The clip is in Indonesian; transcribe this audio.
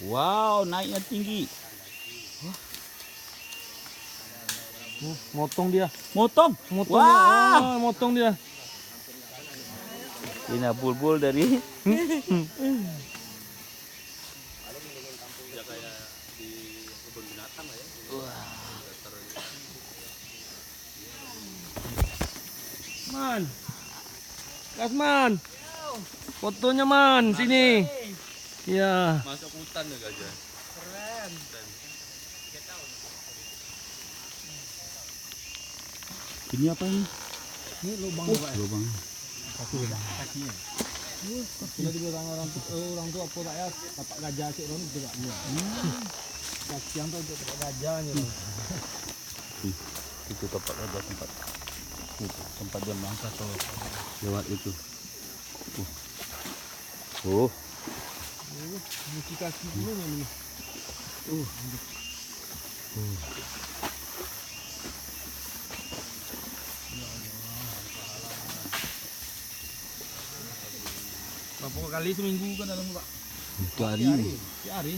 Wow, naiknya tinggi. Motong dia. Motong. Motong. Wah. Oh, motong dia. Ini bulbul dari Man. Kasman. Fotonya man sini. Iya. Masuk hutan ya gajah. Keren. ini apa ini? Ini lubang Lubang. kakinya. Bila dibilang orang tua apa tak ya dapat gajah cik Ron juga. Kaki yang tu untuk dapat gajahnya. Itu tempat ada tempat. Itu tempat dia mangsa tuh lewat itu. Oh. Muci kaki dulu ni. Berapa kali seminggu kan dalam Pak? Itu hari. Tiap hari.